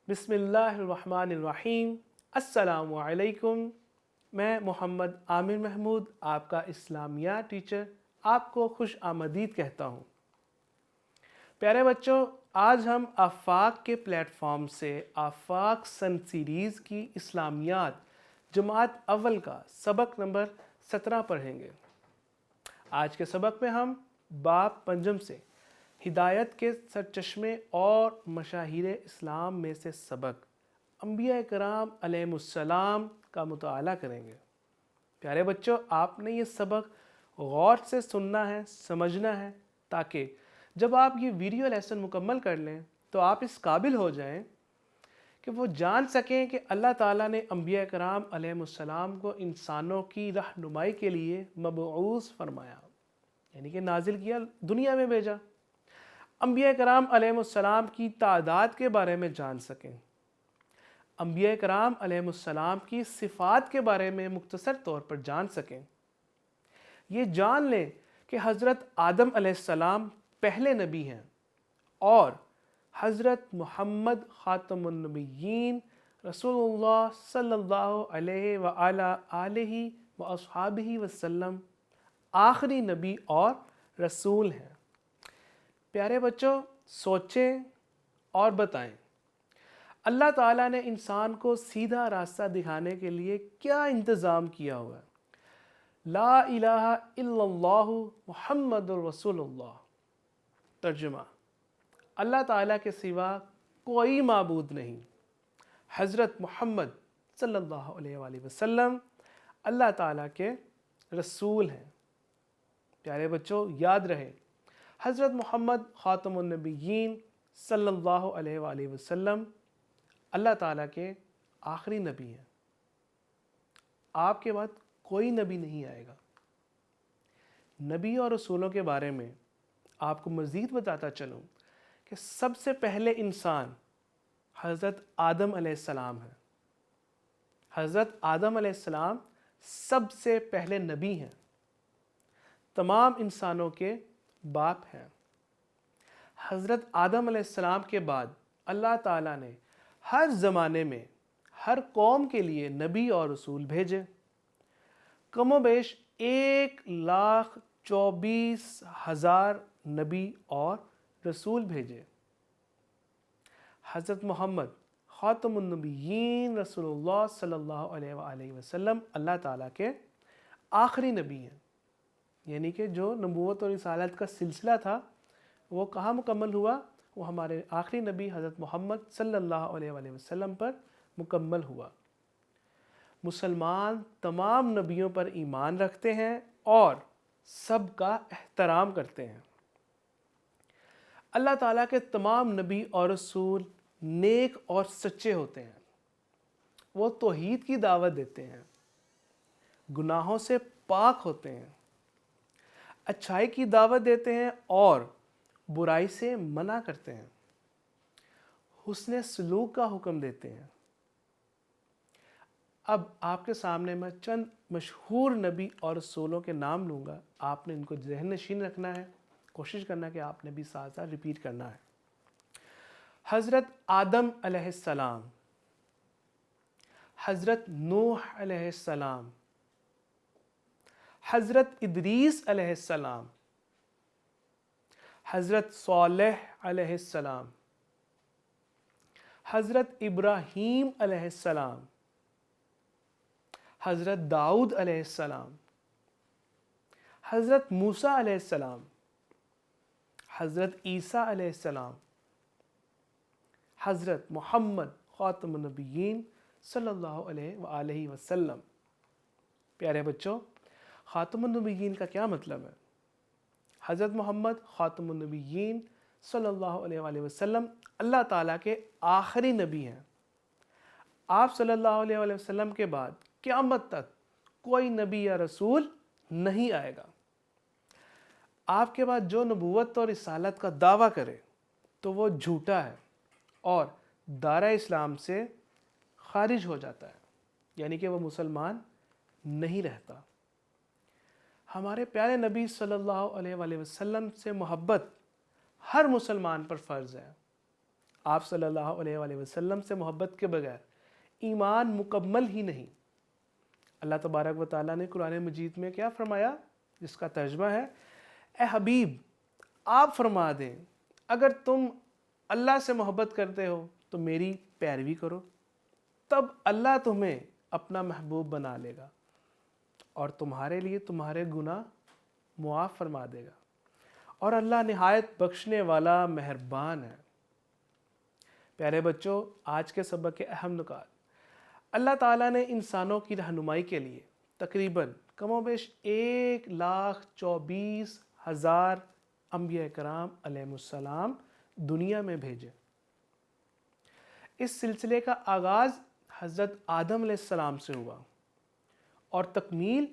بسم اللہ الرحمن الرحیم۔ السلام علیکم۔ میں محمد عامر محمود، آپ کا اسلامیات ٹیچر، آپ کو خوش آمدید کہتا ہوں۔ پیارے بچوں، آج ہم آفاق کے پلیٹ فارم سے آفاق سن سیریز کی اسلامیات جماعت اول کا سبق نمبر 17 پڑھیں گے۔ آج کے سبق میں ہم باب پنجم سے ہدایت کے سرچشمے اور مشاہیر اسلام میں سے سبق انبیاء کرام علیہ السلام کا مطالعہ کریں گے۔ پیارے بچوں، آپ نے یہ سبق غور سے سننا ہے، سمجھنا ہے، تاکہ جب آپ یہ ویڈیو لیسن مکمل کر لیں تو آپ اس قابل ہو جائیں کہ وہ جان سکیں کہ اللہ تعالیٰ نے انبیاء کرام علیہ السلام کو انسانوں کی رہنمائی کے لیے مبعوث فرمایا، یعنی کہ نازل کیا، دنیا میں بھیجا۔ انبیاء کرام علیہ السلام کی تعداد کے بارے میں جان سکیں، انبیاء کرام علیہ السلام کی صفات کے بارے میں مختصر طور پر جان سکیں، یہ جان لیں کہ حضرت آدم علیہ السلام پہلے نبی ہیں اور حضرت محمد خاتم النبیین رسول اللہ صلی اللہ علیہ وآلہ وصحبہ وسلم آخری نبی اور رسول ہیں۔ پیارے بچوں، سوچیں اور بتائیں، اللہ تعالیٰ نے انسان کو سیدھا راستہ دکھانے کے لیے کیا انتظام کیا ہوا ہے؟ لا الہ الا اللہ محمد الرسول اللہ۔ ترجمہ: اللہ تعالیٰ کے سوا کوئی معبود نہیں، حضرت محمد صلی اللہ علیہ وآلہ وسلم اللہ تعالیٰ کے رسول ہیں۔ پیارے بچوں، یاد رہے، حضرت محمد خاتم النبیین صلی اللہ علیہ وآلہ وسلم اللہ تعالیٰ کے آخری نبی ہیں۔ آپ کے بعد کوئی نبی نہیں آئے گا۔ نبی اور رسولوں کے بارے میں آپ کو مزید بتاتا چلوں کہ سب سے پہلے انسان حضرت آدم علیہ السلام ہیں۔ حضرت آدم علیہ السلام سب سے پہلے نبی ہیں، تمام انسانوں کے باپ ہیں۔ حضرت آدم علیہ السلام کے بعد اللہ تعالیٰ نے ہر زمانے میں ہر قوم کے لیے نبی اور رسول بھیجے، کم و بیش 1,24,000 نبی اور رسول بھیجے۔ حضرت محمد خاتم النبیین رسول اللہ صلی اللہ علیہ وآلہ وسلم اللہ تعالیٰ کے آخری نبی ہیں، یعنی کہ جو نبوت اور رسالت کا سلسلہ تھا وہ کہاں مکمل ہوا؟ وہ ہمارے آخری نبی حضرت محمد صلی اللہ علیہ وآلہ وسلم پر مکمل ہوا۔ مسلمان تمام نبیوں پر ایمان رکھتے ہیں اور سب کا احترام کرتے ہیں۔ اللہ تعالیٰ کے تمام نبی اور رسول نیک اور سچے ہوتے ہیں، وہ توحید کی دعوت دیتے ہیں، گناہوں سے پاک ہوتے ہیں، اچھائی کی دعوت دیتے ہیں اور برائی سے منع کرتے ہیں، حسن سلوک کا حکم دیتے ہیں۔ اب آپ کے سامنے میں چند مشہور نبی اور رسولوں کے نام لوں گا، آپ نے ان کو ذہن نشین رکھنا ہے، کوشش کرنا کہ آپ نے بھی ساتھ ساتھ ریپیٹ کرنا ہے۔ حضرت آدم علیہ السلام، حضرت نوح علیہ السلام، حضرت ادریس علیہ السلام، حضرت صالح علیہ السلام، حضرت ابراہیم علیہ السلام، حضرت داؤد علیہ السلام، حضرت موسیٰ علیہ السلام، حضرت عیسیٰ علیہ السلام، حضرت محمد خاتم النبیین صلی اللہ علیہ وآلہ وسلم۔ پیارے بچوں، خاتم النبیین کا کیا مطلب ہے؟ حضرت محمد خاتم النبیین صلی اللہ علیہ وآلہ وسلم اللہ تعالیٰ کے آخری نبی ہیں۔ آپ صلی اللہ علیہ وآلہ وسلم کے بعد قیامت تک کوئی نبی یا رسول نہیں آئے گا۔ آپ کے بعد جو نبوت اور رسالت کا دعویٰ کرے تو وہ جھوٹا ہے اور دائرہ اسلام سے خارج ہو جاتا ہے، یعنی کہ وہ مسلمان نہیں رہتا۔ ہمارے پیارے نبی صلی اللہ علیہ وآلہ وسلم سے محبت ہر مسلمان پر فرض ہے۔ آپ صلی اللہ علیہ وآلہ وسلم سے محبت کے بغیر ایمان مکمل ہی نہیں۔ اللہ تبارک و تعالیٰ نے قرآن مجید میں کیا فرمایا، جس کا ترجمہ ہے، اے حبیب آپ فرما دیں اگر تم اللہ سے محبت کرتے ہو تو میری پیروی کرو، تب اللہ تمہیں اپنا محبوب بنا لے گا اور تمہارے لیے تمہارے گناہ معاف فرما دے گا، اور اللہ نہایت بخشنے والا مہربان ہے۔ پیارے بچوں، آج کے سبق کے اہم نکات، اللہ تعالیٰ نے انسانوں کی رہنمائی کے لیے تقریباً کم و بیش 1,24,000 انبیاء کرام علیہ السلام دنیا میں بھیجے۔ اس سلسلے کا آغاز حضرت آدم علیہ السلام سے ہوا اور تکمیل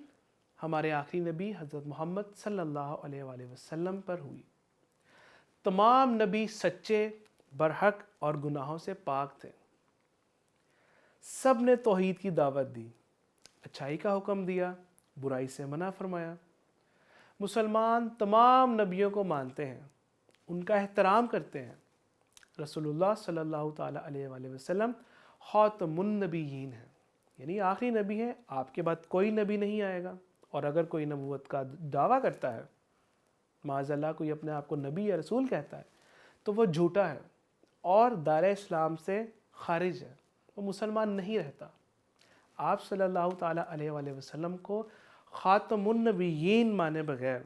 ہمارے آخری نبی حضرت محمد صلی اللہ علیہ وآلہ وسلم پر ہوئی۔ تمام نبی سچے، برحق اور گناہوں سے پاک تھے۔ سب نے توحید کی دعوت دی، اچھائی کا حکم دیا، برائی سے منع فرمایا۔ مسلمان تمام نبیوں کو مانتے ہیں، ان کا احترام کرتے ہیں۔ رسول اللہ صلی اللہ تعالیٰ علیہ وآلہ وسلم خاتم النبیین ہیں، یعنی آخری نبی ہیں، آپ کے بعد کوئی نبی نہیں آئے گا۔ اور اگر کوئی نبوت کا دعویٰ کرتا ہے، معاذ اللہ کوئی اپنے آپ کو نبی یا رسول کہتا ہے، تو وہ جھوٹا ہے اور دائرہ اسلام سے خارج ہے، وہ مسلمان نہیں رہتا۔ آپ صلی اللہ تعالیٰ علیہ وآلہ وسلم کو خاتم النبیین مانے بغیر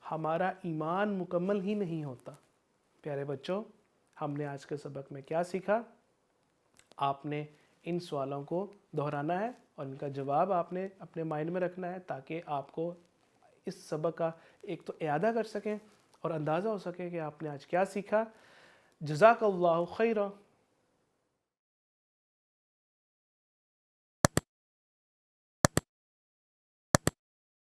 ہمارا ایمان مکمل ہی نہیں ہوتا۔ پیارے بچوں، ہم نے آج کے سبق میں کیا سیکھا؟ آپ نے ان سوالوں کو دہرانا ہے اور ان کا جواب آپ نے اپنے مائنڈ میں رکھنا ہے تاکہ آپ کو اس سبق کا ایک تو اعادہ کر سکیں اور اندازہ ہو سکے کہ آپ نے آج کیا سیکھا۔ جزاک اللہ خیرہ۔